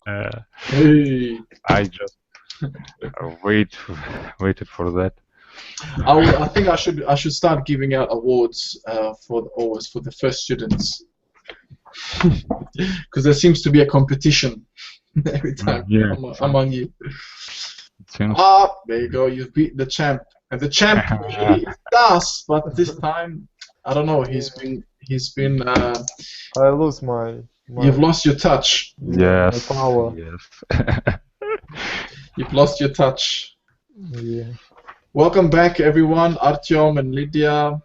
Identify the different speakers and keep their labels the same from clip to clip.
Speaker 1: Hey.
Speaker 2: I just waited for that.
Speaker 1: I think I should start giving out awards for always for the first students because there seems to be a competition every time
Speaker 2: Yeah,
Speaker 1: among you.
Speaker 2: it seems.
Speaker 1: Ah, there you go. You've beat the champ, and the champ usually is Das, but this time I don't know.
Speaker 3: Yeah,
Speaker 1: He's been.
Speaker 3: I lose my
Speaker 1: You've lost your touch.
Speaker 3: yeah, my
Speaker 2: Yes,
Speaker 3: power.
Speaker 2: yes.
Speaker 1: You've lost your touch.
Speaker 3: Yeah.
Speaker 1: Welcome back, everyone. Artyom and Lydia.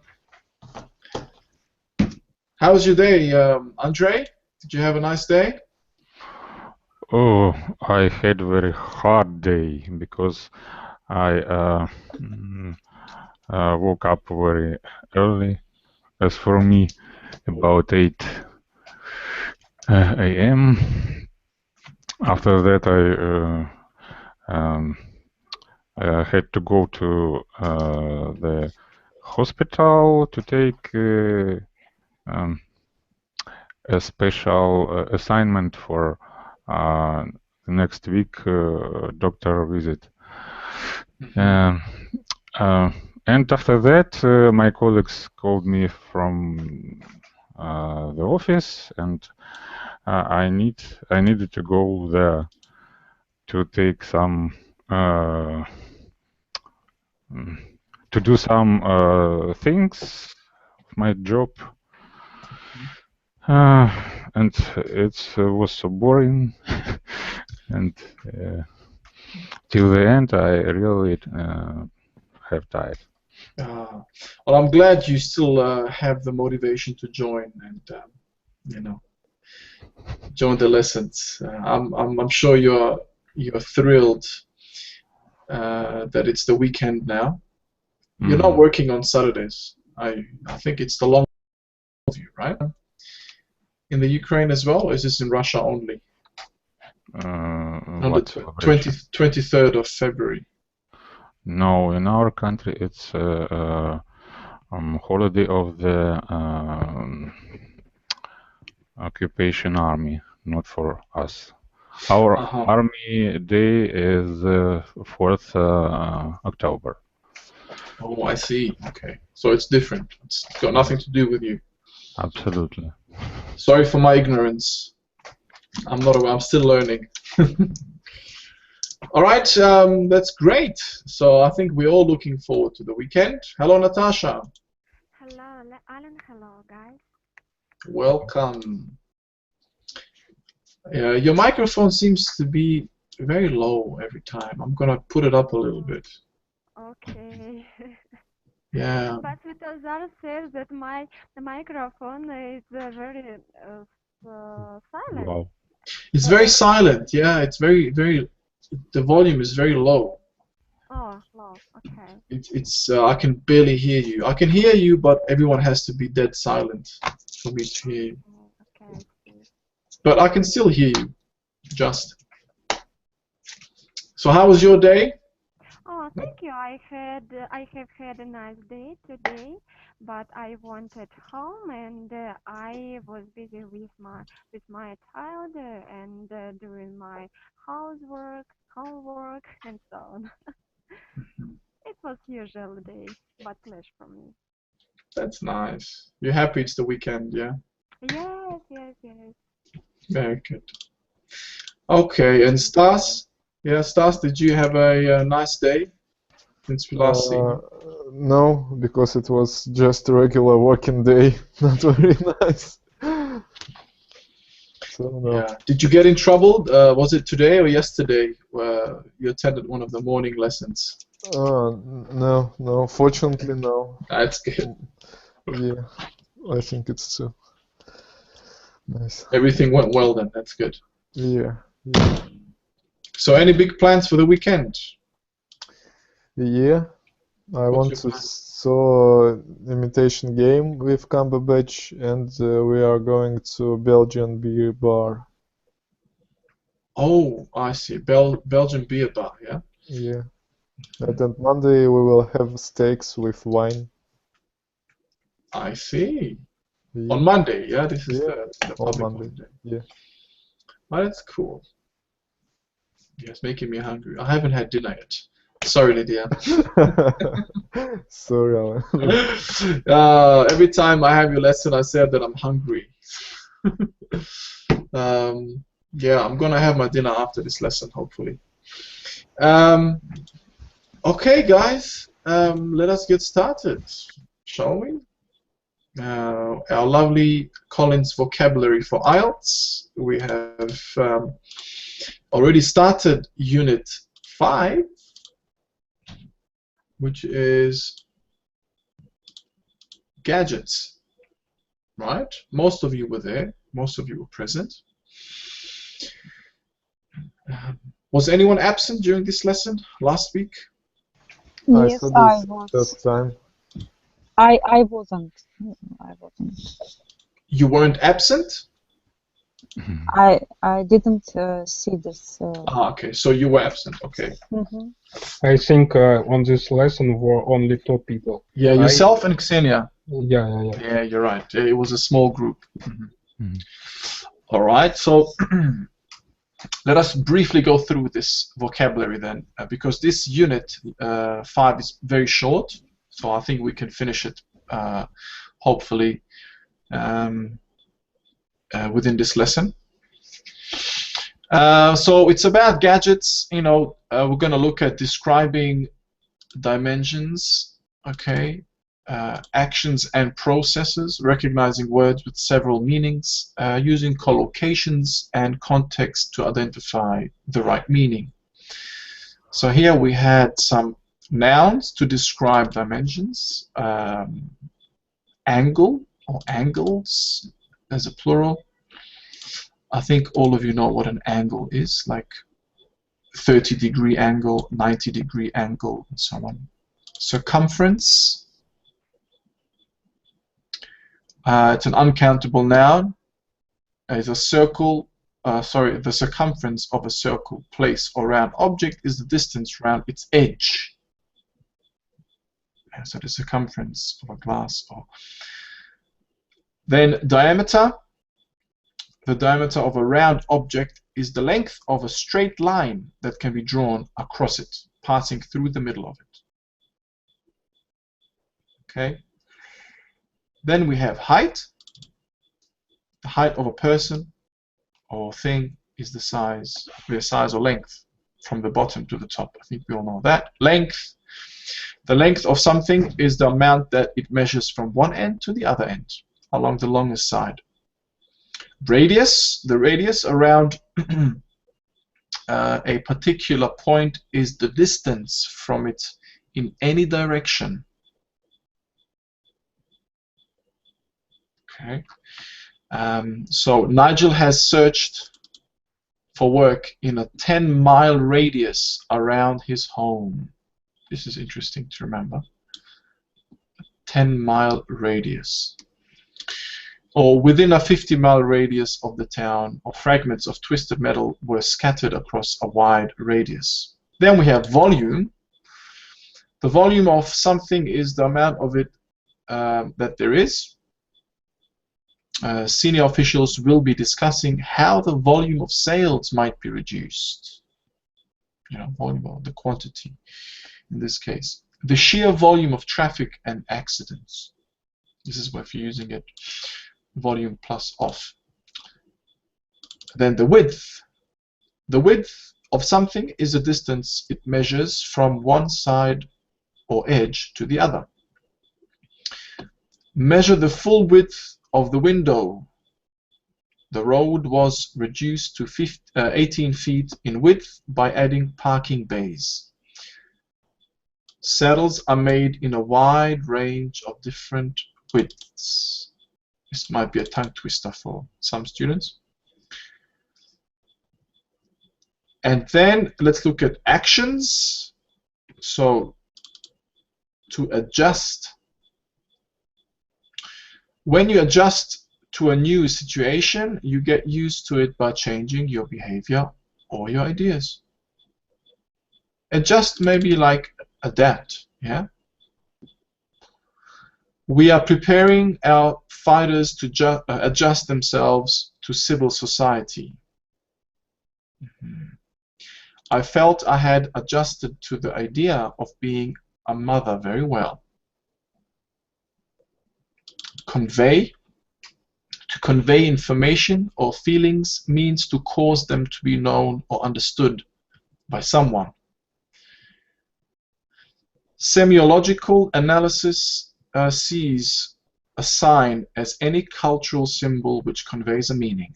Speaker 1: How was your day, Andre? Did you have a nice day?
Speaker 2: Oh, I had a very hard day because I woke up very early. As for me, about 8 a.m. After that, I had to go to the hospital to take a special assignment for next week doctor visit. Um, and after that, my colleagues called me from the office, and I needed to go there to take some to do some things of my job. And it was so boring, and till the end, I really have died.
Speaker 1: Well, I'm glad you still have the motivation to join and you know join the lessons. I'm sure you're thrilled that it's the weekend now. You're not working on Saturdays. I think it's the long view, right? In the Ukraine as well, or is this in Russia only? On the 23rd of February.
Speaker 2: No, in our country it's holiday of the occupation army, not for us. Our army day is 4th October.
Speaker 1: Oh, I see. Okay, so it's different. It's got nothing to do with you.
Speaker 2: Absolutely.
Speaker 1: Sorry for my ignorance. I'm still learning. All right, that's great. So I think we're all looking forward to the weekend. Hello, Natasha.
Speaker 4: Hello, Alan. Hello, guys.
Speaker 1: Welcome. Your microphone seems to be very low every time. I'm gonna put it up a little bit.
Speaker 4: Okay.
Speaker 1: Yeah.
Speaker 4: But Vitazar says that the microphone is very silent.
Speaker 2: Wow.
Speaker 1: It's very silent. Yeah, it's very. The volume is very low.
Speaker 4: Oh, low. Okay.
Speaker 1: It's. I can barely hear you. I can hear you, but everyone has to be dead silent for me to hear you.
Speaker 4: Okay.
Speaker 1: But I can still hear you. Just. So how was your day?
Speaker 4: Oh, thank you. I have had a nice day today, but I wanted home and I was busy with my child and doing my housework, homework, and so on. It was usual day, but less for me.
Speaker 1: That's nice. You're happy it's the weekend, yeah?
Speaker 4: Yes, yes, yes.
Speaker 1: Very good. Okay, and Stas? Yeah, Stas, did you have a nice day since we last seen you?
Speaker 3: No, because it was just a regular working day, not very nice. So no.
Speaker 1: Yeah. Did you get in trouble? Was it today or yesterday where you attended one of the morning lessons?
Speaker 3: No. Fortunately, no.
Speaker 1: That's good.
Speaker 3: Yeah, I think it's too nice.
Speaker 1: Everything went well then. That's good.
Speaker 3: Yeah.
Speaker 1: So, any big plans for the weekend?
Speaker 3: Yeah, I want to saw imitation game with Cumberbatch, and we are going to Belgian beer bar.
Speaker 1: Oh, I see. Belgian beer bar, yeah?
Speaker 3: Yeah. And then Monday we will have steaks with wine.
Speaker 1: I see.
Speaker 3: Yeah.
Speaker 1: On Monday, yeah? This is the
Speaker 3: on
Speaker 1: public
Speaker 3: Monday.
Speaker 1: holiday.
Speaker 3: Yeah.
Speaker 1: Oh, that's cool. Yeah, it's making me hungry. I haven't had dinner yet. Sorry, Lydia.
Speaker 3: Sorry, Alan.
Speaker 1: Every time I have your lesson, I say that I'm hungry. Yeah, I'm gonna have my dinner after this lesson, hopefully. Okay, guys, let us get started, shall we? Our lovely Collins vocabulary for IELTS. We have already started Unit 5, which is gadgets, right? Most of you were there. Most of you were present. Was anyone absent during this lesson last week?
Speaker 5: Yes, I was.
Speaker 3: First time.
Speaker 5: I wasn't. I wasn't.
Speaker 1: You weren't absent?
Speaker 5: I didn't see this.
Speaker 1: Okay, so you were absent. Okay.
Speaker 5: Mhm.
Speaker 6: I think on this lesson were only 2 people.
Speaker 1: Yeah, yourself and Xenia.
Speaker 6: Yeah.
Speaker 1: Yeah, you're right. It was a small group. All right, so let us briefly go through this vocabulary then, because this unit 5 is very short, so I think we can finish it hopefully within this lesson. So it's about gadgets. You know, we're going to look at describing dimensions, okay, actions and processes, recognizing words with several meanings, using collocations and context to identify the right meaning. So here we had some nouns to describe dimensions, angle or angles as a plural. I think all of you know what an angle is, like 30-degree angle, 90-degree angle, and so on. Circumference. It's an uncountable noun. It's a circle. The circumference of a circle, place, or round object is the distance round its edge. So the circumference of a glass. Then diameter. The diameter of a round object is the length of a straight line that can be drawn across it, passing through the middle of it. Okay. Then we have height. The height of a person or thing is the size or length from the bottom to the top. I think we all know that. Length. The length of something is the amount that it measures from one end to the other end, along the longest side. Radius. The radius around a particular point is the distance from it in any direction. Okay. So Nigel has searched for work in a 10-mile radius around his home. This is interesting to remember. A 10-mile radius. Or within a 50-mile radius of the town, or fragments of twisted metal were scattered across a wide radius. Then we have volume. The volume of something is the amount of it that there is. Senior officials will be discussing how the volume of sales might be reduced. You know, volume or the quantity in this case. The sheer volume of traffic and accidents. This is if you're using it. Volume plus off. Then the width. The width of something is the distance it measures from one side or edge to the other. Measure the full width of the window. The road was reduced to 18 feet in width by adding parking bays. Saddles are made in a wide range of different widths. This might be a tongue twister for some students. And then let's look at actions. So to adjust. When you adjust to a new situation, you get used to it by changing your behavior or your ideas. Adjust maybe like adapt, yeah? We are preparing our fighters to adjust themselves to civil society. I felt I had adjusted to the idea of being a mother very well. Convey. To convey information or feelings means to cause them to be known or understood by someone. Semiological analysis sees a sign as any cultural symbol which conveys a meaning.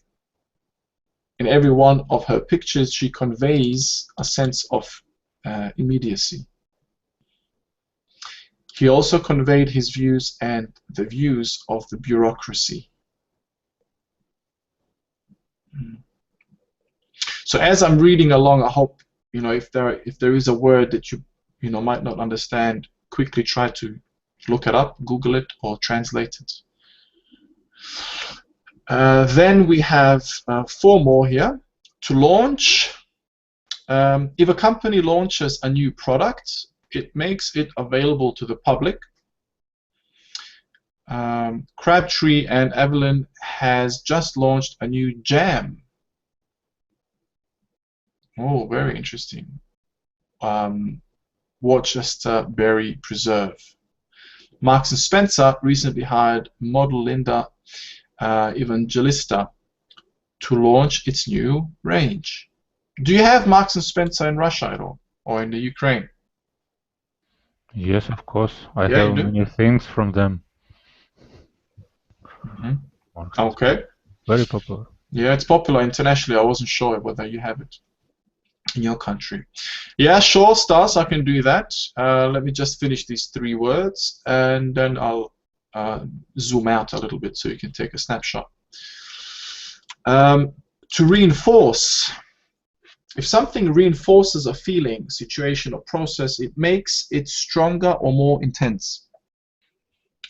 Speaker 1: In every one of her pictures, she conveys a sense of immediacy. He also conveyed his views and the views of the bureaucracy. So as I'm reading along, I hope if there is a word that you might not understand, quickly try to look it up, Google it, or translate it. Then we have 4 more here. To launch, if a company launches a new product, it makes it available to the public. Crabtree and Evelyn has just launched a new jam. Oh, very interesting. Worcester Berry Preserve. Marks & Spencer recently hired model Linda Evangelista to launch its new range. Do you have Marks & Spencer in Russia at all, or in the Ukraine?
Speaker 2: Yes, of course. I
Speaker 1: Yeah,
Speaker 2: have many things from them.
Speaker 1: Okay.
Speaker 2: Very popular.
Speaker 1: Yeah, it's popular internationally. I wasn't sure whether you have it in your country. Yeah, sure, Stas, I can do that. Let me just finish these 3 words, and then I'll zoom out a little bit so you can take a snapshot. To reinforce. If something reinforces a feeling, situation, or process, it makes it stronger or more intense.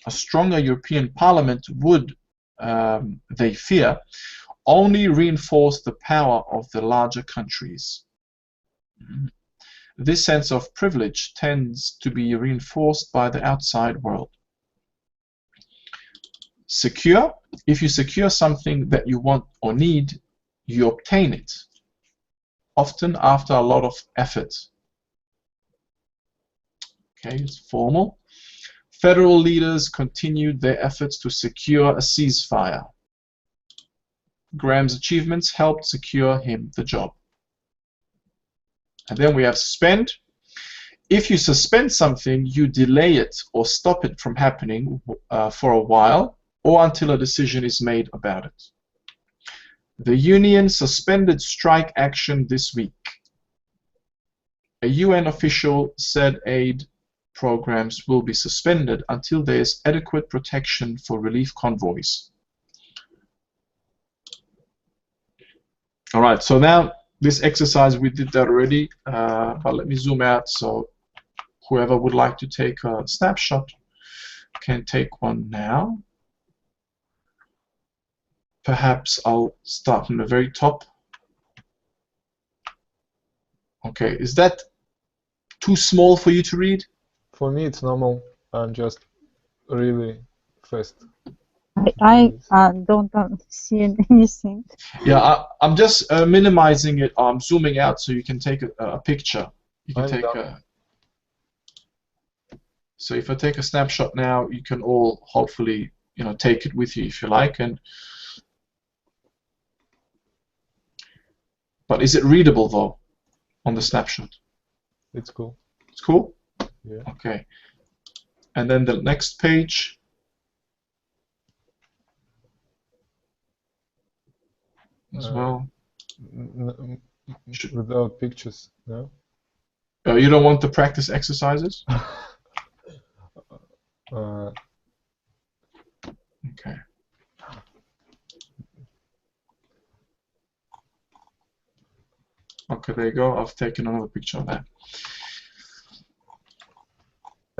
Speaker 1: A stronger European Parliament would, they fear, only reinforce the power of the larger countries. This sense of privilege tends to be reinforced by the outside world. Secure. If you secure something that you want or need, you obtain it, often after a lot of effort. Okay, it's formal. Federal leaders continued their efforts to secure a ceasefire. Graham's achievements helped secure him the job. And then we have suspend. If you suspend something, you delay it or stop it from happening for a while, or until a decision is made about it. The union suspended strike action this week. A UN official said aid programs will be suspended until there is adequate protection for relief convoys. All right, so now this exercise, we did that already, but let me zoom out so whoever would like to take a snapshot can take one now. Perhaps I'll start from the very top. Okay, is that too small for you to read?
Speaker 3: For me, it's normal. I'm just really fast.
Speaker 5: I don't see anything.
Speaker 1: Yeah, I'm just minimizing it. I'm zooming out so you can take a picture. You can
Speaker 3: I'm
Speaker 1: take
Speaker 3: done.
Speaker 1: So if I take a snapshot now, you can all hopefully take it with you if you like. But is it readable though on the snapshot?
Speaker 3: It's cool.
Speaker 1: It's cool?
Speaker 3: Yeah.
Speaker 1: Okay. And then the next page. As well.
Speaker 3: Without pictures, no?
Speaker 1: You don't want the practice exercises? Okay. Okay, there you go. I've taken another picture of that.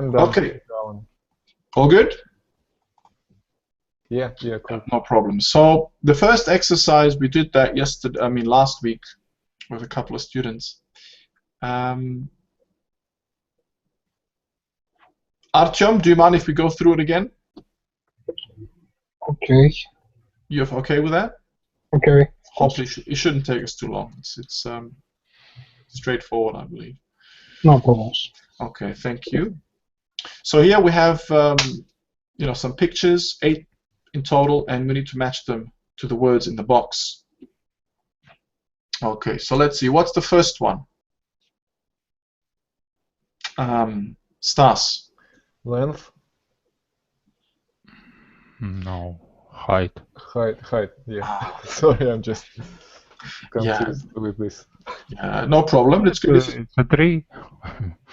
Speaker 1: Okay. All good?
Speaker 3: Yeah, cool.
Speaker 1: No problem. So the first exercise, we did that yesterday, last week with a couple of students. Artyom, do you mind if we go through it again?
Speaker 6: Okay.
Speaker 1: You're okay with that?
Speaker 6: Okay.
Speaker 1: Hopefully it shouldn't take us too long. It's straightforward, I believe.
Speaker 6: No problems.
Speaker 1: Okay, thank you. So here we have you know, some pictures, 8 in total, and we need to match them to the words in the box. Okay, so let's see. What's the first one? Stas.
Speaker 3: Length,
Speaker 2: No. Height.
Speaker 3: height. Yeah. Sorry, I'm just confused with this.
Speaker 1: Yeah, no problem. Let's go.
Speaker 2: It's a tree.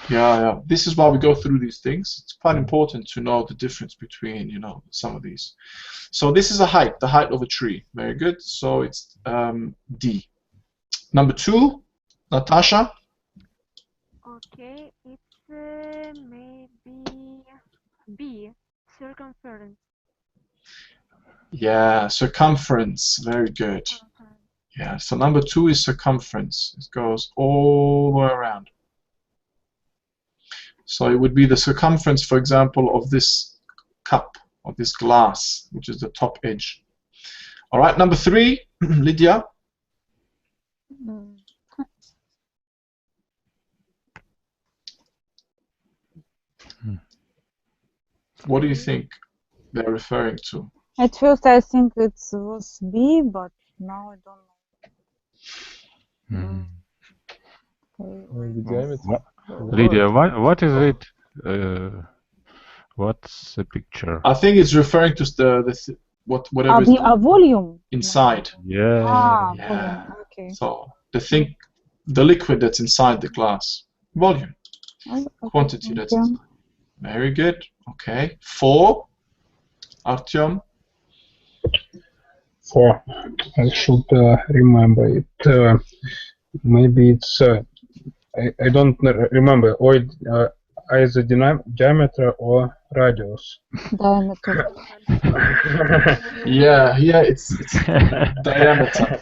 Speaker 1: Yeah. This is why we go through these things. It's quite important to know the difference between, you know, some of these. So this is a height, the height of a tree. Very good. So it's D. Number 2, Natasha.
Speaker 4: Okay, it's maybe B, circumference.
Speaker 1: Yeah, circumference. Very good. Yeah, so number 2 is circumference. It goes all the way around. So it would be the circumference, for example, of this cup, of this glass, which is the top edge. All right, number 3, Lydia. What do you think they're referring to?
Speaker 5: At first I think it was B, but now I don't know.
Speaker 3: Maybe diameter.
Speaker 2: Lydia, what is it? What's the picture?
Speaker 1: I think it's referring to whatever is
Speaker 5: A volume?
Speaker 1: inside.
Speaker 2: Yeah.
Speaker 1: Yeah.
Speaker 5: Volume. Okay.
Speaker 1: So the liquid that's inside the glass. Volume.
Speaker 5: Okay,
Speaker 1: Quantity that's
Speaker 5: thank you.
Speaker 1: inside. Very good. Okay. 4, Artyom.
Speaker 6: 4. I should remember it. Maybe it's. I don't remember. Or either diameter or radius.
Speaker 5: Diameter.
Speaker 1: Yeah, it's diameter.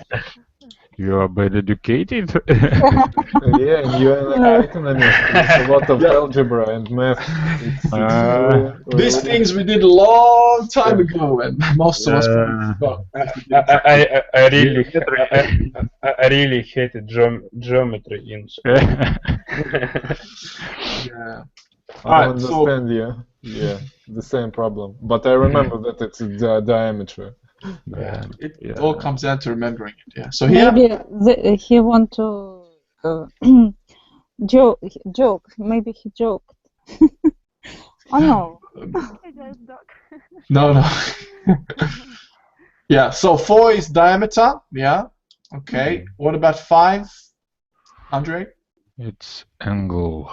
Speaker 2: You are well educated.
Speaker 3: Yeah, and you're an economist. It's a lot of algebra and math.
Speaker 1: These things we did a long time ago, and most of us forgot.
Speaker 6: I really hated geometry in school.
Speaker 1: Yeah.
Speaker 3: I
Speaker 1: Alright, so
Speaker 3: understand, yeah, the same problem. But I remember that it's diameter.
Speaker 1: it all comes down to remembering it. Yeah. So here,
Speaker 5: Maybe he want to joke. Maybe he joked. Oh no.
Speaker 1: no. Yeah. So 4 is diameter. Yeah. Okay. What about 5, Andre?
Speaker 2: It's angle.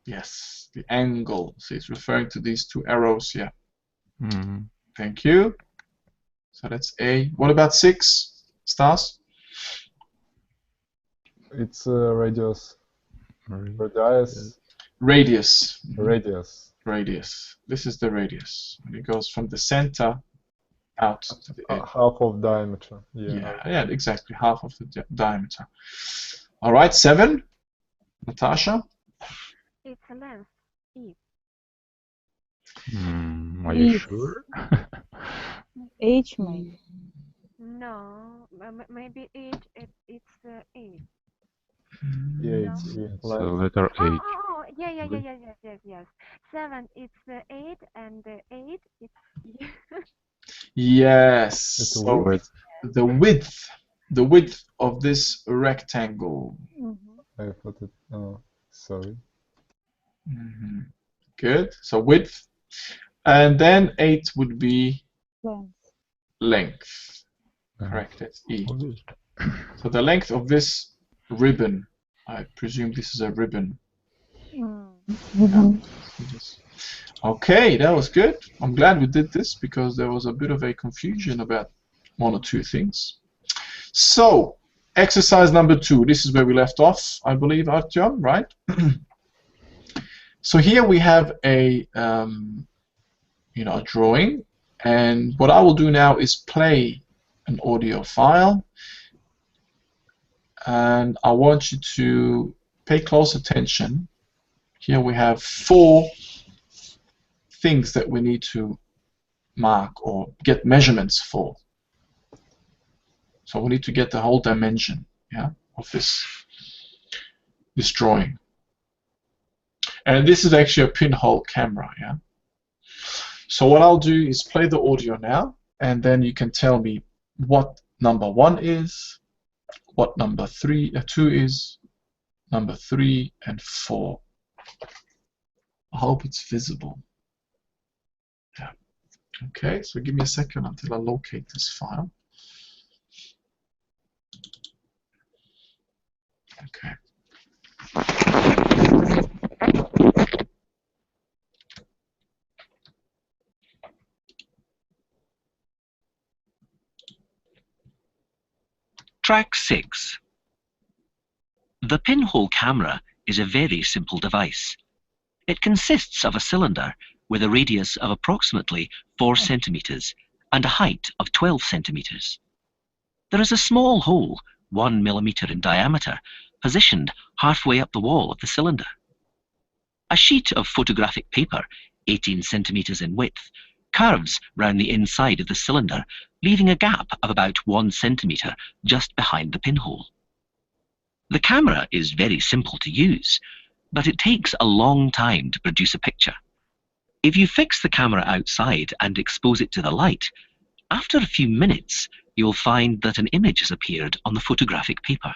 Speaker 1: Yes, the angle. So it's referring to these 2 arrows here.
Speaker 2: Mm.
Speaker 1: Thank you. So that's A. What about 6, Stas?
Speaker 3: It's radius. Radius.
Speaker 1: Radius.
Speaker 3: Radius.
Speaker 1: Radius. This is the radius. And it goes from the center out to the edge.
Speaker 3: Half of diameter. Yeah.
Speaker 1: Yeah, exactly. Half of the diameter. All right, 7. Natasha?
Speaker 4: It's a length, E.
Speaker 2: Are you sure?
Speaker 5: H maybe.
Speaker 4: No, maybe H. It's 8.
Speaker 3: Yeah,
Speaker 4: No.
Speaker 3: it's
Speaker 2: So
Speaker 3: length.
Speaker 2: letter H.
Speaker 4: Oh, yes. 7, it's 8, and 8, it's E.
Speaker 1: Yes.
Speaker 3: It's
Speaker 1: So
Speaker 2: width.
Speaker 1: the width of this rectangle.
Speaker 3: I thought it. Oh, sorry.
Speaker 1: Good. So width. And then 8 would be
Speaker 5: Length.
Speaker 1: length. Correct, that's E. So the length of this ribbon, I presume this is a ribbon. Okay, that was good. I'm glad we did this because there was a bit of a confusion about 1 or 2 things. So, exercise number 2. This is where we left off, I believe, Artyom, right? So here we have a a drawing, and what I will do now is play an audio file, and I want you to pay close attention. Here we have 4 things that we need to mark or get measurements for. So we need to get the whole dimension, of this this drawing. And this is actually a pinhole camera, yeah? So what I'll do is play the audio now, and then you can tell me what number 1 is, what number 2 is, number 3 and 4. I hope it's visible. Yeah. Okay, so give me a second until I locate this file. Okay.
Speaker 7: Track 6. The pinhole camera is a very simple device. It consists of a cylinder with a radius of approximately 4 centimeters and a height of 12 centimeters. There is a small hole, 1 millimeter in diameter, positioned halfway up the wall of the cylinder. A sheet of photographic paper, 18 centimeters in width, curves round the inside of the cylinder, leaving a gap of about 1 centimeter just behind the pinhole. The camera is very simple to use, but it takes a long time to produce a picture. If you fix the camera outside and expose it to the light, after a few minutes, you'll find that an image has appeared on the photographic paper.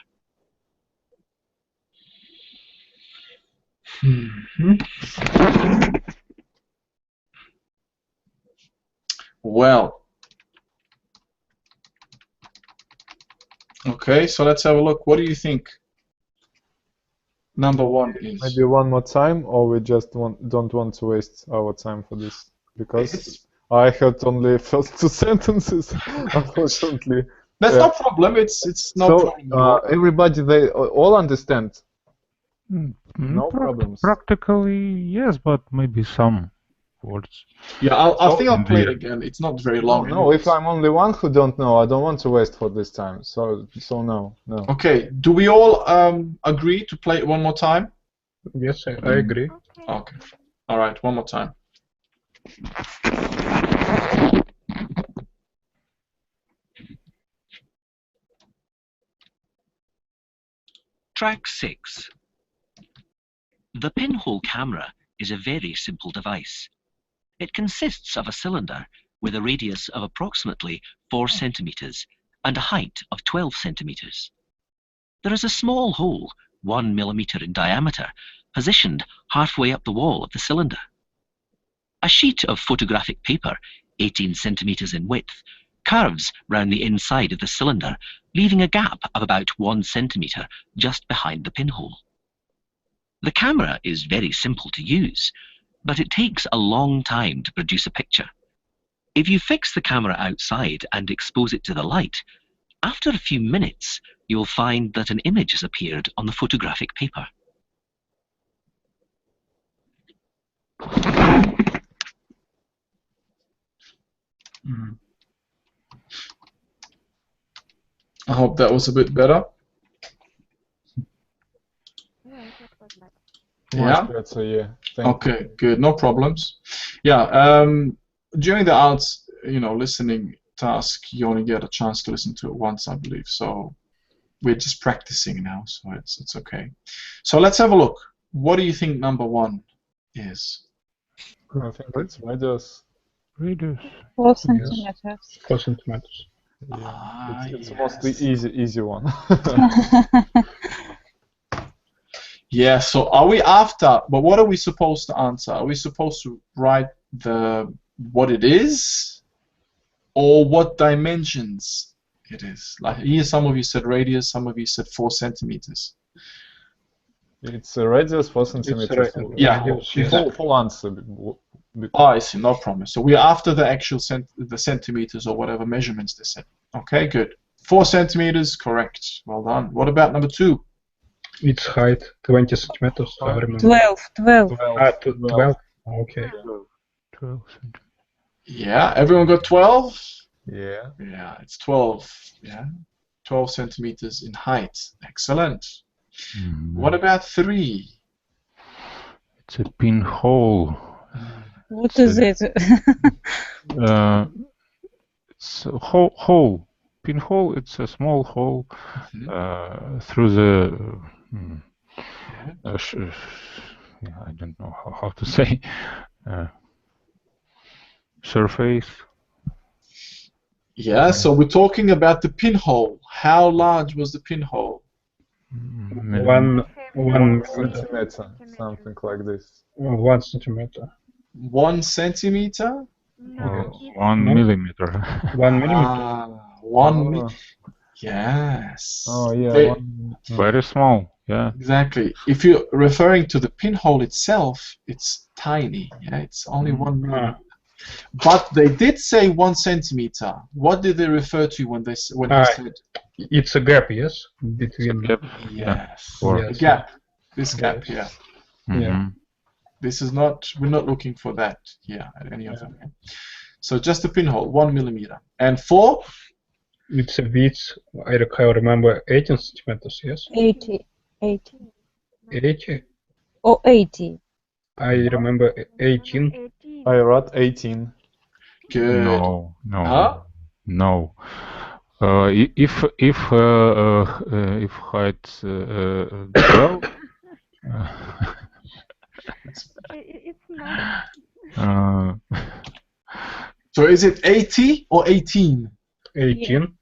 Speaker 1: Well, okay, so let's have a look. What do you think number 1 is?
Speaker 3: Maybe one more time, or we just don't want to waste our time for this? Because I heard only first 2 sentences, unfortunately.
Speaker 1: That's no problem. It's no problem.
Speaker 3: So everybody, they all understand. No problems.
Speaker 2: Practically, yes, but maybe some words.
Speaker 1: Yeah, I think I'll play it again. It's not very long.
Speaker 3: No, if I'm only one who don't know, I don't want to waste for this time. So no.
Speaker 1: Okay, do we all agree to play it one more time?
Speaker 6: Yes, I agree.
Speaker 1: Okay. All right, one more time.
Speaker 7: Track 6. The pinhole camera is a very simple device. It consists of a cylinder with a radius of approximately 4 centimeters and a height of 12 centimeters. There is a small hole, 1 millimeter in diameter, positioned halfway up the wall of the cylinder. A sheet of photographic paper, 18 centimeters in width, curves round the inside of the cylinder, leaving a gap of about 1 centimeter just behind the pinhole. The camera is very simple to use, but it takes a long time to produce a picture. If you fix the camera outside and expose it to the light, after a few minutes, you'll find that an image has appeared on the photographic paper.
Speaker 1: I hope that was a bit better. Yeah.
Speaker 3: Much better, yeah. Thank
Speaker 1: Okay, good. No problems. Yeah. During the IELTS, listening task, you only get a chance to listen to it once, I believe. So we're just practicing now, so it's okay. So let's have a look. What do you think number 1 is?
Speaker 3: I think it's radius.
Speaker 2: Radius.
Speaker 5: 4 centimeters.
Speaker 6: 4 centimeters.
Speaker 3: Yeah. It's mostly easy one.
Speaker 1: Yeah, so are we after, but what are we supposed to answer? Are we supposed to write what it is, or what dimensions it is? Like here, some of you said radius, some of you said 4 centimeters.
Speaker 3: It's a radius 4 centimeters.
Speaker 1: Yeah.
Speaker 3: Full answer.
Speaker 1: Oh, I see, no problem. So we're after the actual the centimeters or whatever measurements they said. Okay, good. 4 centimeters, correct. Well done. What about number 2?
Speaker 6: Its height 20 centimeters. I remember.
Speaker 5: 12.
Speaker 6: 12. Okay.
Speaker 2: 12 centimeters.
Speaker 1: Yeah, everyone got 12?
Speaker 3: Yeah.
Speaker 1: Yeah, it's 12. Yeah, 12 centimeters in height. Excellent. What about 3?
Speaker 2: It's a pinhole.
Speaker 5: What is it?
Speaker 2: It's a hole. Pinhole. It's a small hole through the Yeah, I don't know how to say. Surface.
Speaker 1: Yeah, so we're talking about the pinhole. How large was the pinhole?
Speaker 6: One
Speaker 3: Centimeter, something like this.
Speaker 6: 1 centimeter.
Speaker 1: 1 centimeter?
Speaker 4: No,
Speaker 2: Or
Speaker 4: it's
Speaker 2: 1
Speaker 6: No.
Speaker 2: millimeter.
Speaker 6: 1 millimeter.
Speaker 3: Oh.
Speaker 1: Yes.
Speaker 3: Oh yeah,
Speaker 1: They-
Speaker 3: one.
Speaker 2: Very small. Yeah.
Speaker 1: Exactly. If you're referring to the pinhole itself, it's tiny. Yeah, it's only 1 millimeter. But they did say 1 centimeter. What did they refer to when they said?
Speaker 6: It's a gap, yes, between.
Speaker 2: Gap.
Speaker 1: Yes.
Speaker 2: Or
Speaker 1: The gap. This gap
Speaker 6: Yes.
Speaker 1: here.
Speaker 6: Yeah.
Speaker 1: This is not. We're not looking for that here at any of them. So just the pinhole, 1 millimeter. And 4?
Speaker 6: It's a width, I remember 18 centimeters, yes?
Speaker 5: 80.
Speaker 6: 80?
Speaker 5: Or 80.
Speaker 6: I remember 18.
Speaker 4: 18.
Speaker 3: I wrote 18.
Speaker 1: Good.
Speaker 2: No.
Speaker 1: Huh?
Speaker 2: No. If height 12.
Speaker 4: It's not.
Speaker 1: So is it 80 or 18?
Speaker 6: 18?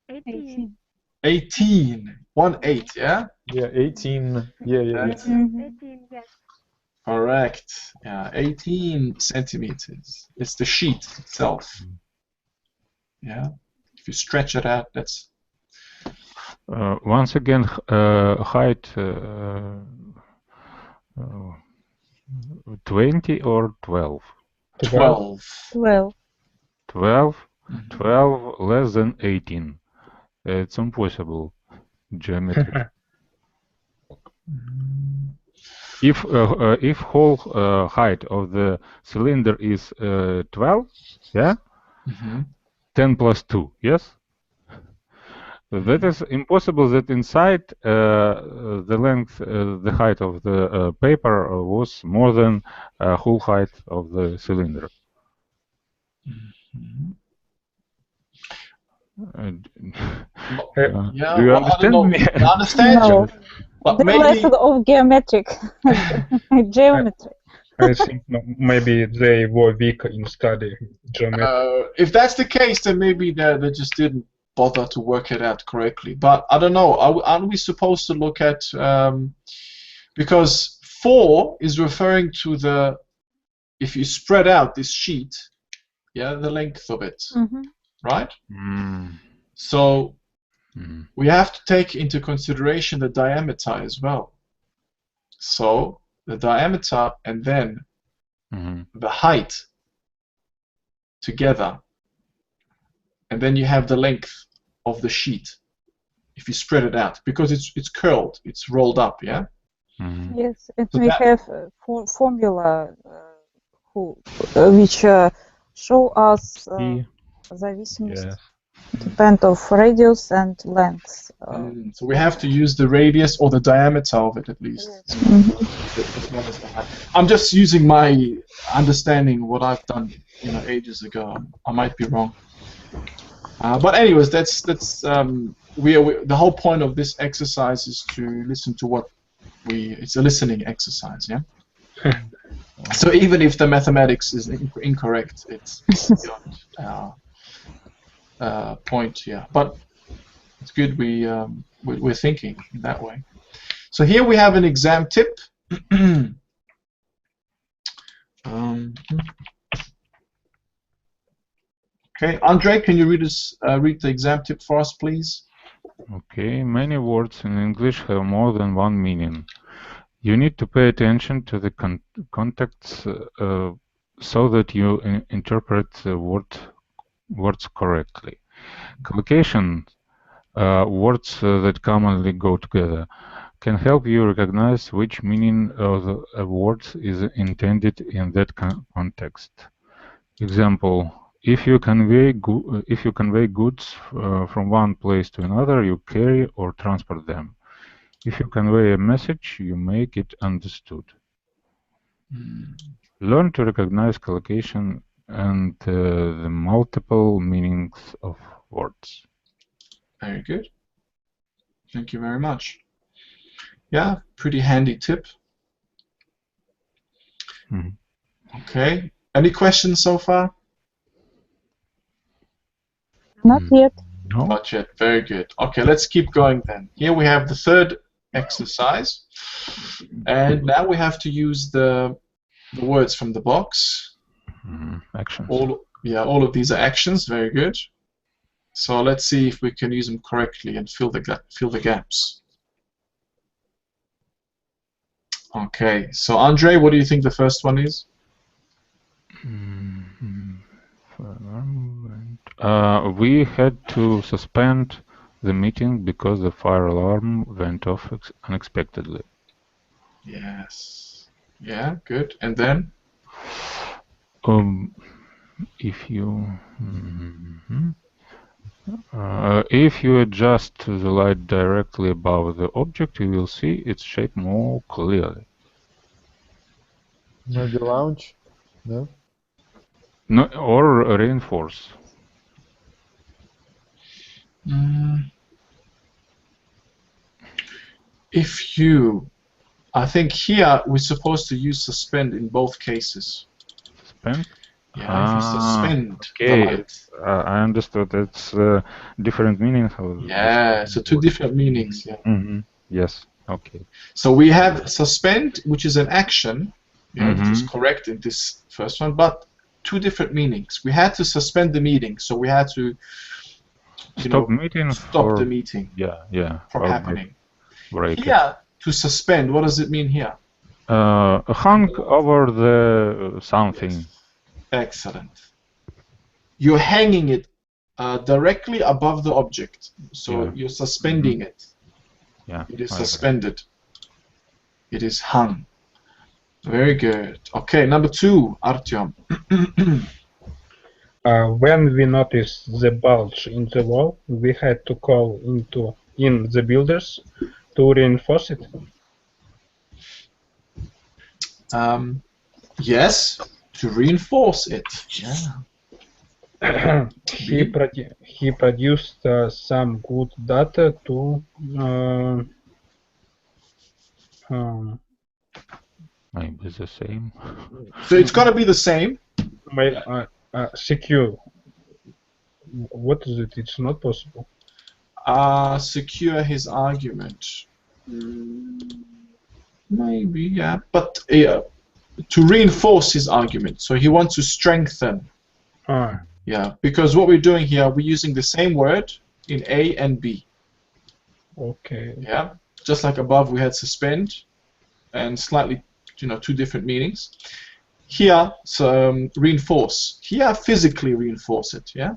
Speaker 4: 18.
Speaker 1: 18. 1 8, yeah?
Speaker 3: Yeah, 18. Yeah.
Speaker 1: That's
Speaker 4: 18, yes.
Speaker 1: correct. Yeah, 18 centimeters. It's the sheet itself. Yeah. If you stretch it out, that's.
Speaker 2: Once again, height 20 or 12?
Speaker 1: 12.
Speaker 5: 12.
Speaker 2: 12? 12 less than 18. It's impossible. Geometry. If whole height of the cylinder is 12, yeah, 10 plus 2, yes, that is impossible. That inside the length, the height of the paper was more than whole height of the cylinder.
Speaker 1: Yeah,
Speaker 2: do you
Speaker 1: well, I don't
Speaker 2: understand
Speaker 1: know.
Speaker 2: me?
Speaker 1: I understand
Speaker 5: No.
Speaker 1: you. But
Speaker 5: The
Speaker 1: maybe.
Speaker 5: lesson of geometric geometry.
Speaker 6: I think maybe they were weak in study geometry.
Speaker 1: If that's the case, then maybe they just didn't bother to work it out correctly. But I don't know. Aren't we supposed to look at because 4 is referring to the if you spread out this sheet, yeah, the length of it, right? So we have to take into consideration the diameter as well. So the diameter and then the height together, and then you have the length of the sheet if you spread it out, because it's curled, it's rolled up, yeah.
Speaker 5: Yes, and
Speaker 1: So
Speaker 5: we have formula which show us зависимость depend of radius and length.
Speaker 1: So we have to use the radius or the diameter of it at least. As well as the height. I'm just using my understanding what I've done, ages ago. I might be wrong. But anyways, that's the whole point of this exercise is to listen to what it's a listening exercise, yeah. So even if the mathematics is incorrect, it's beyond our point here. But it's good we're thinking in that way. So here we have an exam tip. Okay, Andre, can you read the exam tip for us, please?
Speaker 2: Okay, many words in English have more than one meaning. You need to pay attention to the context so that you interpret the words correctly. Collocation, words that commonly go together, can help you recognize which meaning of a word is intended in that context. Example: if you convey goods from one place to another, you carry or transport them. If you convey a message, you make it understood. Learn to recognize collocation and the multiple meanings of words.
Speaker 1: Very good. Thank you very much. Yeah, pretty handy tip.
Speaker 2: Mhm.
Speaker 1: Okay. Any questions so far?
Speaker 5: Not yet.
Speaker 2: No?
Speaker 1: Not yet. Very good. Okay, let's keep going then. Here we have the third exercise. And now we have to use the words from the box.
Speaker 2: Actions.
Speaker 1: All of these are actions. Very good. So let's see if we can use them correctly and fill the gaps. Okay. So Andre, what do you think the first one is?
Speaker 2: We had to suspend the meeting because the fire alarm went off unexpectedly.
Speaker 1: Yes. Yeah, good. And then?
Speaker 2: If you adjust the light directly above the object, you will see its shape more clearly.
Speaker 3: Maybe launch? No?
Speaker 2: No, or reinforce.
Speaker 1: I think here we're supposed to use suspend in both cases.
Speaker 2: Suspend?
Speaker 1: Yeah, if you suspend the
Speaker 2: okay.
Speaker 1: light.
Speaker 2: I understood. It's different meanings.
Speaker 1: Yeah, so two different meanings. Yeah.
Speaker 2: Yes. Okay.
Speaker 1: So we have suspend, which is an action, that is correct in this first one, but two different meanings. We had to suspend the meeting, so we had to
Speaker 2: stop the meeting. Yeah.
Speaker 1: From happening.
Speaker 2: Break
Speaker 1: here, to suspend, what does it mean here?
Speaker 2: Hung over the something.
Speaker 1: Yes. Excellent. You're hanging it directly above the object, so you're suspending it.
Speaker 2: Yeah.
Speaker 1: It is suspended. It is hung. Very good. Okay, number 2, Artyom.
Speaker 6: When we noticed the bulge in the wall, we had to call in the builders to reinforce it.
Speaker 1: Yes, to reinforce it. Yeah.
Speaker 6: He produced some good data to
Speaker 2: maybe the same.
Speaker 1: So it's gonna be the same.
Speaker 6: Secure. What is it? It's not possible.
Speaker 1: Secure his argument. Maybe, yeah. But to reinforce his argument. So he wants to strengthen. Yeah, because what we're doing here, we're using the same word in A and B.
Speaker 6: Okay.
Speaker 1: Yeah, just like above we had suspend and slightly, two different meanings. Here, reinforce. Here, physically reinforce it, yeah?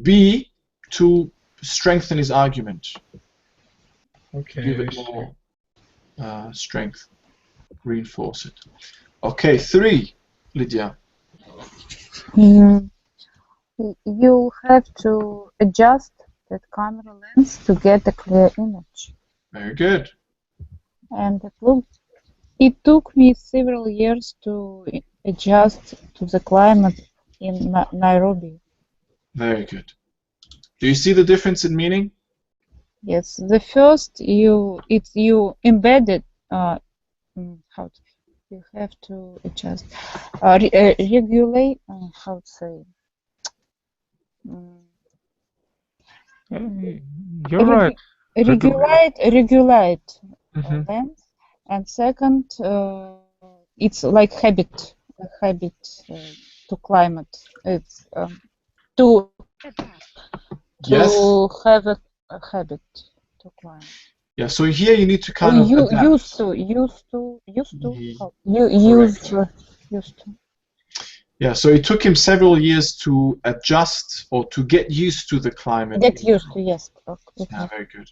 Speaker 1: B, to strengthen his argument.
Speaker 6: Okay.
Speaker 1: Give it more strength. Reinforce it. Okay, 3, Lydia.
Speaker 5: You have to adjust that camera lens to get a clear image.
Speaker 1: Very good.
Speaker 5: And it took me several years to adjust to the climate in Nairobi.
Speaker 1: Very good. Do you see the difference in meaning?
Speaker 5: Yes, the first you embedded you have to adjust regulate how to say
Speaker 2: you're right.
Speaker 5: Regulate lens, and second it's like habit to climate. It's to have a habit to climate.
Speaker 1: Yeah, so here you need to kind of adapt.
Speaker 5: Used to.
Speaker 1: Yeah, so it took him several years to adjust or to get used to the climate.
Speaker 5: Get used to, yes.
Speaker 1: Yeah, very good.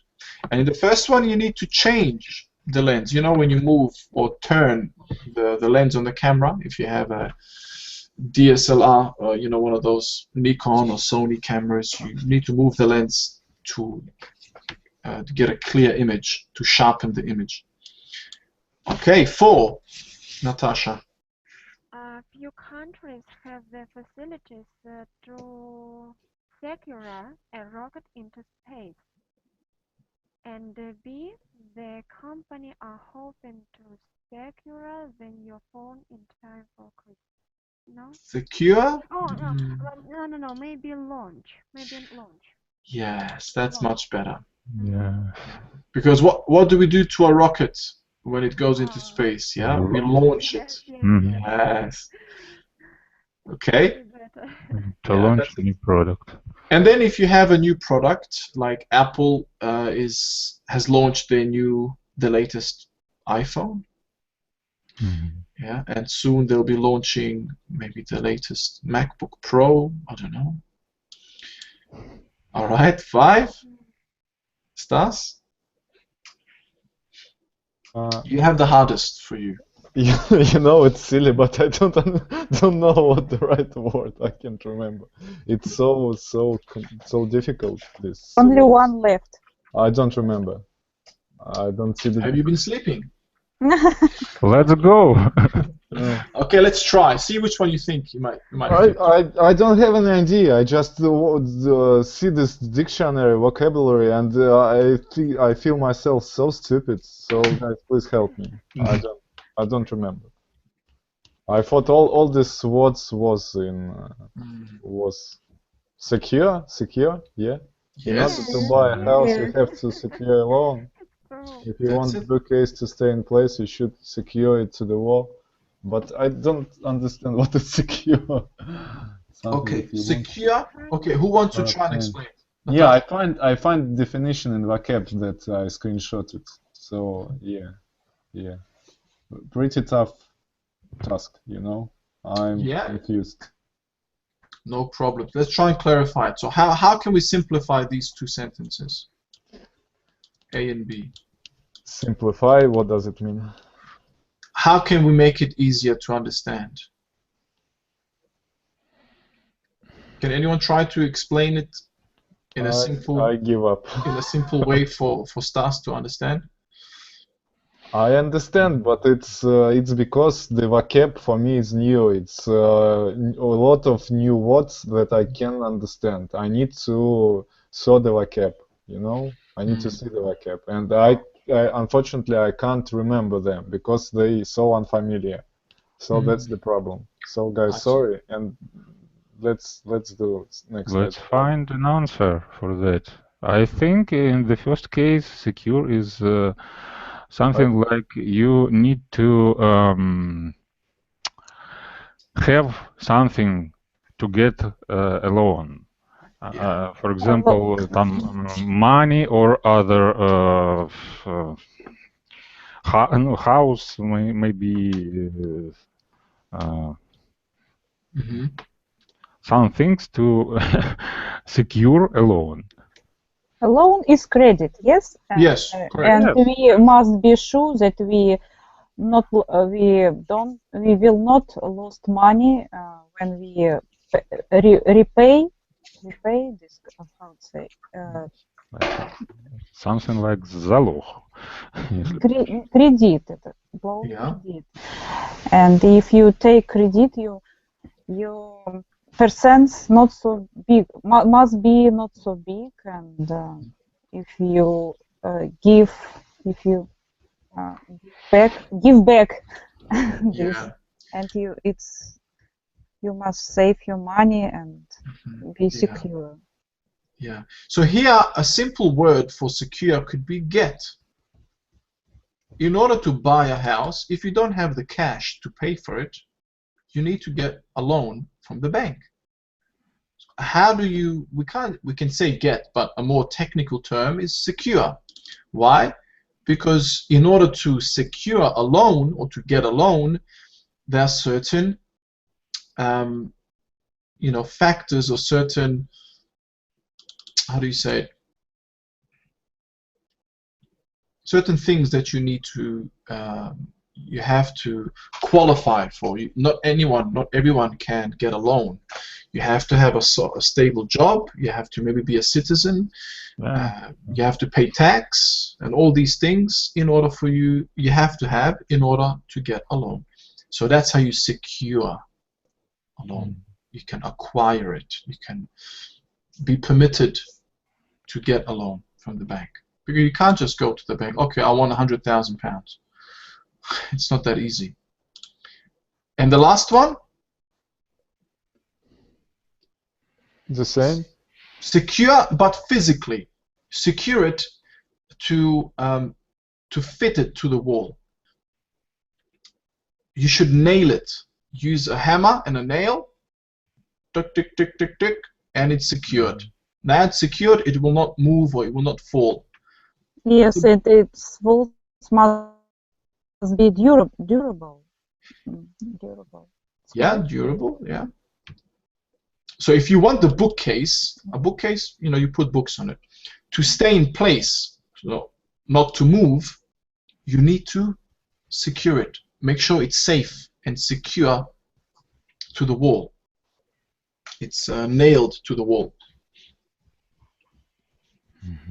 Speaker 1: And in the first one, you need to change the lens. When you move or turn the lens on the camera, if you have a DSLR or one of those Nikon or Sony cameras, you need to move the lens to get a clear image, to sharpen the image. Okay, 4, Natasha.
Speaker 4: Few countries have the facilities to secure a rocket into space. And B, the company are hoping to secure then your phone in time for Christmas. No?
Speaker 1: Secure?
Speaker 4: Oh no, maybe launch.
Speaker 1: Yes, that's
Speaker 4: Launch.
Speaker 1: much better.
Speaker 2: Yeah.
Speaker 1: Because what do we do to a rocket when it goes into space? Yeah, we launch it.
Speaker 4: Yes,
Speaker 2: Mhm.
Speaker 1: Yes. Okay.
Speaker 4: better.
Speaker 2: To
Speaker 1: Yeah,
Speaker 2: launch
Speaker 1: that's
Speaker 2: a new product.
Speaker 1: And then if you have a new product, like Apple has launched the latest iPhone,
Speaker 2: Mhm.
Speaker 1: yeah, and soon they'll be launching maybe the latest MacBook Pro. I don't know. All right, 5. Stas, you have the hardest for you.
Speaker 3: You know, it's silly, but I don't know what the right word. I can't remember. It's so difficult. This
Speaker 5: Only
Speaker 3: word.
Speaker 5: one left.
Speaker 3: I don't remember. I don't see the.
Speaker 1: Have you been sleeping?
Speaker 2: Let's go.
Speaker 1: Okay, let's try. See which one you think you might fit.
Speaker 3: I don't have any idea. I just see this dictionary vocabulary and I feel myself so stupid. So guys, please help me. I don't remember. I thought all these words was secure, yeah. In order
Speaker 1: Yes.
Speaker 3: to buy a house, you
Speaker 5: Yeah.
Speaker 3: have to secure a loan.
Speaker 4: Oh,
Speaker 3: If you
Speaker 1: That's
Speaker 3: want
Speaker 1: it.
Speaker 3: bookcase to stay in place, you should secure it to the wall. But I don't understand what is secure. Something
Speaker 1: Okay,
Speaker 3: that you want.
Speaker 1: secure. Okay, who wants to try and
Speaker 3: Okay.
Speaker 1: explain?
Speaker 3: Yeah,
Speaker 1: Natasha.
Speaker 3: I find definition in vocab that I screenshotted. So yeah, pretty tough task, you know. I'm
Speaker 1: Yeah.
Speaker 3: confused.
Speaker 1: No problem. Let's try and clarify it. So how can we simplify these two sentences? A and B.
Speaker 3: Simplify, what does it mean?
Speaker 1: How can we make it easier to understand? Can anyone try to explain it in a
Speaker 3: I give up.
Speaker 1: simple way for Stas to understand?
Speaker 3: I understand, but it's because the vocab for me is new. It's a lot of new words that I can understand. I need to saw the vocab, you know. I need to see the vocab, and unfortunately I can't remember them because they so unfamiliar. So that's the problem. So guys, sorry, and let's do next
Speaker 2: Let's
Speaker 3: step.
Speaker 2: find an answer for that. I think in the first case, secure is something like you need to have something to get a loan. For example, some money or other house, maybe some things to secure a loan.
Speaker 5: A loan is credit, yes?
Speaker 1: Yes, correct.
Speaker 5: And
Speaker 2: Yes.
Speaker 5: we must be sure that we will not lose money when we repay this, how to say,
Speaker 2: Something like залог.
Speaker 5: credit, это loan credit. And if you take credit, your percents not so big, must be not so big, and if you give back this, and you must save your money and be secure.
Speaker 1: Yeah. So here a simple word for secure could be get. In order to buy a house, if you don't have the cash to pay for it, you need to get a loan from the bank. How do you, we can say get, but a more technical term is secure. Why? Because in order to secure a loan or to get a loan, there are certain factors or certain, how do you say it? Certain things that you need to you have to qualify for. Not everyone can get a loan. You have to have a stable job. You have to maybe be a citizen. You have to pay tax and all these things in order for you have to have in order to get a loan. So that's how you secure a loan. You can acquire it. You can be permitted to get a loan from the bank. Because you can't just go to the bank, okay, I want £100,000. It's not that easy. And the last one?
Speaker 3: The same?
Speaker 1: Secure, but physically. Secure it to fit it to the wall. You should nail it. Use a hammer and a nail. Tick, tick, tick, tick, tick, and it's secured. Now it's secured, it will not move or it will not fall.
Speaker 5: Yes, its walls must be durable. Durable.
Speaker 1: Yeah, durable, yeah. So if you want the bookcase, a bookcase, you know, you put books on it. To stay in place, so not to move, you need to secure it. Make sure it's safe and secure to the wall. It's nailed to the wall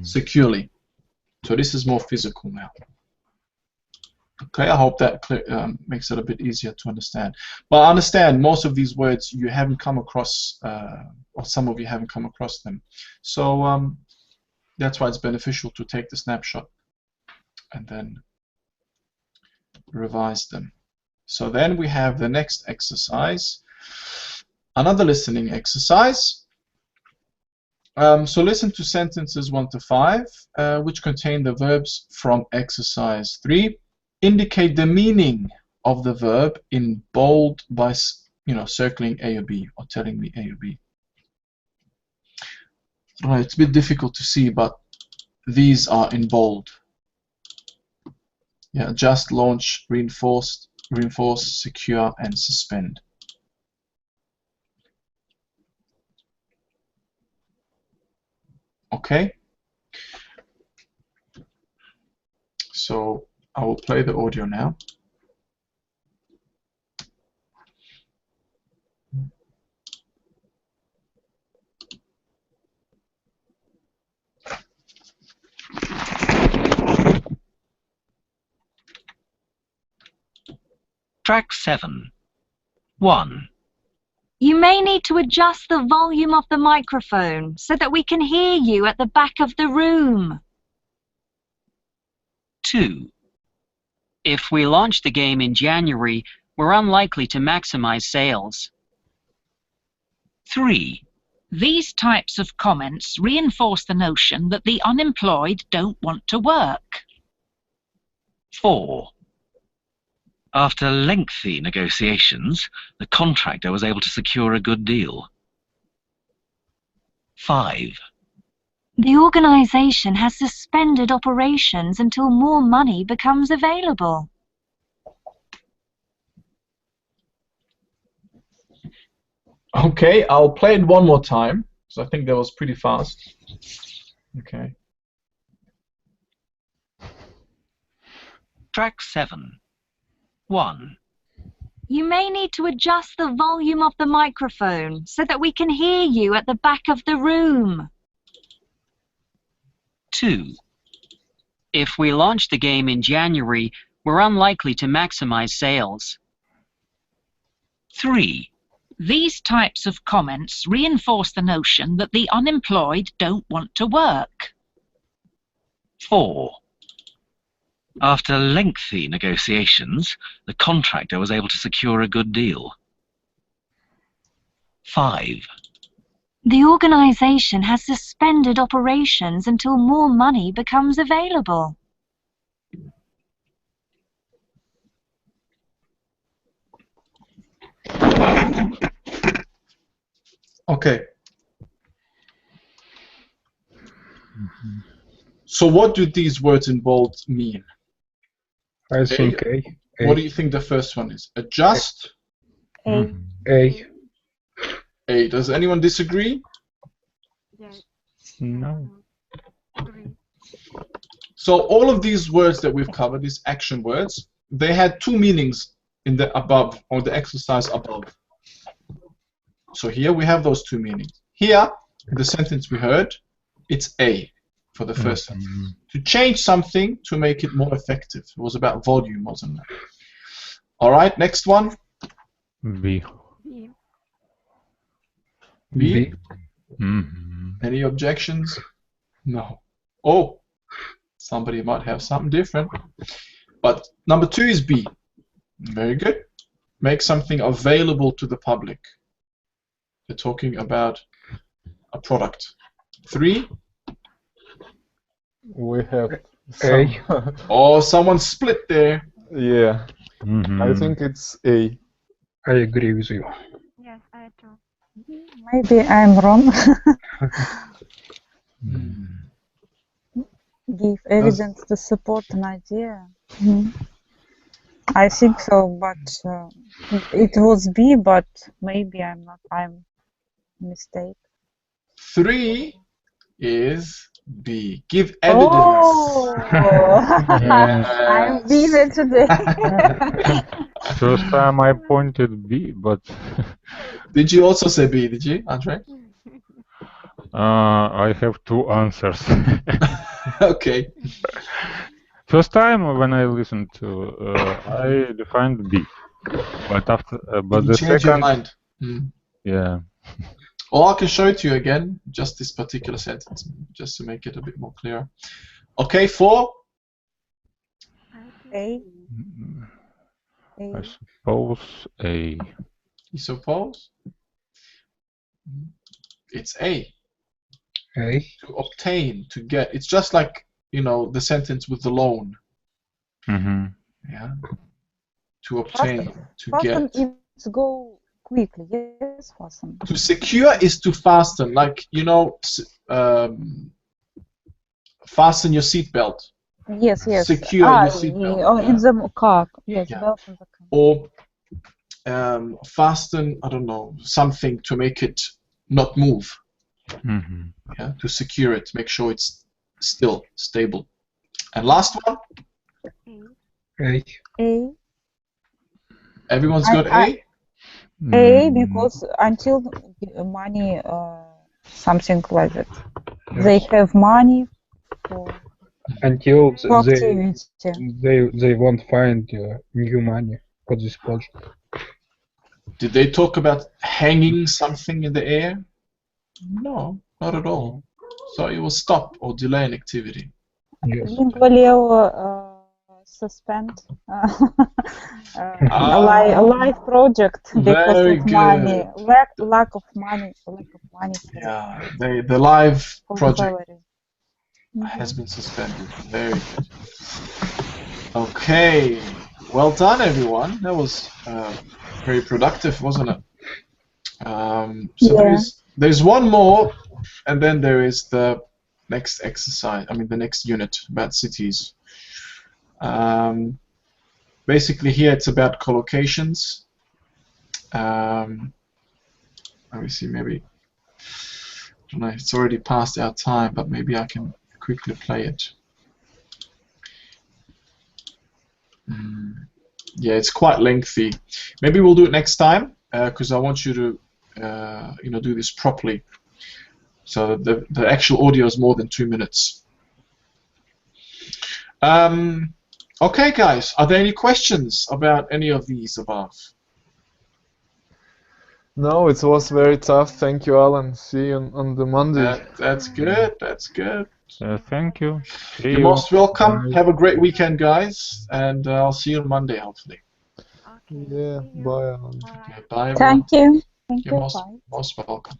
Speaker 1: securely. So this is more physical now. Okay, I hope that makes it a bit easier to understand. But I understand most of these words you haven't come across, or some of you haven't come across them. So that's why it's beneficial to take the snapshot and then revise them. So then we have the next exercise, another listening exercise. So listen to sentences 1 to 5, which contain the verbs from exercise 3. Indicate the meaning of the verb in bold by, circling A or B, or telling me A or B. Right, it's a bit difficult to see, but these are in bold. Yeah, just, launch, reinforce, secure, and suspend. Okay. So I will play the audio now.
Speaker 7: Track 7. 1.
Speaker 8: You may need to adjust the volume of the microphone so that we can hear you at the back of the room.
Speaker 7: 2. If we launch the game in January, we're unlikely to maximize sales. 3.
Speaker 8: These types of comments reinforce the notion that the unemployed don't want to work.
Speaker 7: 4. After lengthy negotiations, the contractor was able to secure a good deal. 5.
Speaker 8: The organisation has suspended operations until more money becomes available.
Speaker 1: Okay, I'll play it one more time, so I think that was pretty fast. Okay.
Speaker 7: Track 7. 1.
Speaker 8: You may need to adjust the volume of the microphone so that we can hear you at the back of the room.
Speaker 7: 2. If we launch the game in January, we're unlikely to maximize sales. 3.
Speaker 8: These types of comments reinforce the notion that the unemployed don't want to work.
Speaker 7: 4. After lengthy negotiations, the contractor was able to secure a good deal. 5.
Speaker 8: The organisation has suspended operations until more money becomes available.
Speaker 1: Okay. So what do these words in bold mean?
Speaker 6: I think A.
Speaker 1: What do you think the first one is? Adjust?
Speaker 5: A.
Speaker 6: A.
Speaker 1: A. Does anyone disagree?
Speaker 4: Yes.
Speaker 2: No.
Speaker 4: Agree.
Speaker 1: So all of these words that we've covered, these action words, they had two meanings in the above, or the exercise above. So here we have those two meanings. Here, the sentence we heard, it's A for the first sentence. To change something to make it more effective. It was about volume, wasn't it? All right, next one.
Speaker 2: B.
Speaker 4: B.
Speaker 1: B.
Speaker 6: B.
Speaker 2: Mm-hmm.
Speaker 1: Any objections? No. Oh, Somebody might have something different. But number 2 is B. Very good. Make something available to the public. They're talking about a product. 3.
Speaker 3: We have some.
Speaker 1: Oh, someone split there.
Speaker 3: Yeah.
Speaker 2: Mm-hmm.
Speaker 3: I think it's A.
Speaker 6: I agree with you.
Speaker 4: Yes, I too.
Speaker 5: Maybe I'm wrong. Give evidence to support an idea. I think so, but it was B, but maybe I'm not. I'm mistake.
Speaker 1: 3 is B. Give evidence.
Speaker 5: Oh, I'm busy today.
Speaker 2: First time I pointed B, but
Speaker 1: Did you also say B? Did you, Andre?
Speaker 2: I have 2 answers.
Speaker 1: Okay.
Speaker 2: First time when I listened to, I defined B, but after, but
Speaker 1: You
Speaker 2: the
Speaker 1: change your
Speaker 2: second,
Speaker 1: mind.
Speaker 2: yeah.
Speaker 1: Or I can show it to you again, just this particular sentence, just to make it a bit more clear. Okay, 4.
Speaker 5: A.
Speaker 2: I suppose A.
Speaker 1: You suppose? It's A.
Speaker 6: A.
Speaker 1: To obtain, to get. It's just like, you know, the sentence with the loan.
Speaker 2: Mm-hmm.
Speaker 1: Yeah. To obtain, to get.
Speaker 5: It's go quickly. Yes, fasten.
Speaker 1: To secure is to fasten, like, you know, fasten your seatbelt.
Speaker 5: Yes, yes.
Speaker 1: Secure your seatbelt.
Speaker 5: In the car. Yes,
Speaker 1: Yeah.
Speaker 5: belt in the car.
Speaker 1: Or fasten, I don't know, something to make it not move.
Speaker 2: Mm-hmm.
Speaker 1: Yeah, to secure it, make sure it's still stable. And last one.
Speaker 6: A.
Speaker 5: A.
Speaker 1: Everyone's got A?
Speaker 5: A, because until money, something like that.
Speaker 6: Yes.
Speaker 5: They have money for
Speaker 6: Until
Speaker 5: activity.
Speaker 6: they won't find new money for this project.
Speaker 1: Did they talk about hanging something in the air? No, not at all. So it will stop or delay an activity.
Speaker 6: Yes.
Speaker 5: Suspend a live project because
Speaker 1: Very
Speaker 5: of money,
Speaker 1: good.
Speaker 5: lack of money.
Speaker 1: Yeah, the live
Speaker 5: For
Speaker 1: project
Speaker 5: salary.
Speaker 1: has been suspended. Very good. Okay, well done, everyone. That was very productive, wasn't it? So
Speaker 5: Yeah.
Speaker 1: there's one more, and then there is the next exercise. I mean, the next unit about cities. Basically, here it's about collocations. Let me see, maybe. I don't know, it's already past our time, but maybe I can quickly play it. Yeah, it's quite lengthy. Maybe we'll do it next time, because I want you to, you know, do this properly. So the actual audio is more than 2 minutes. Okay, guys, are there any questions about any of these above?
Speaker 3: No, it was very tough. Thank you, Alan. See you on the Monday.
Speaker 1: That's good. That's good.
Speaker 2: Thank you. See
Speaker 1: You're
Speaker 2: you.
Speaker 1: most welcome.
Speaker 2: Bye.
Speaker 1: Have a great weekend, guys, and I'll see you on Monday, hopefully.
Speaker 3: Yeah, bye, Alan.
Speaker 1: Okay, bye, everyone.
Speaker 5: Thank you. Thank
Speaker 1: You're
Speaker 5: you.
Speaker 1: most
Speaker 5: Bye.
Speaker 1: welcome.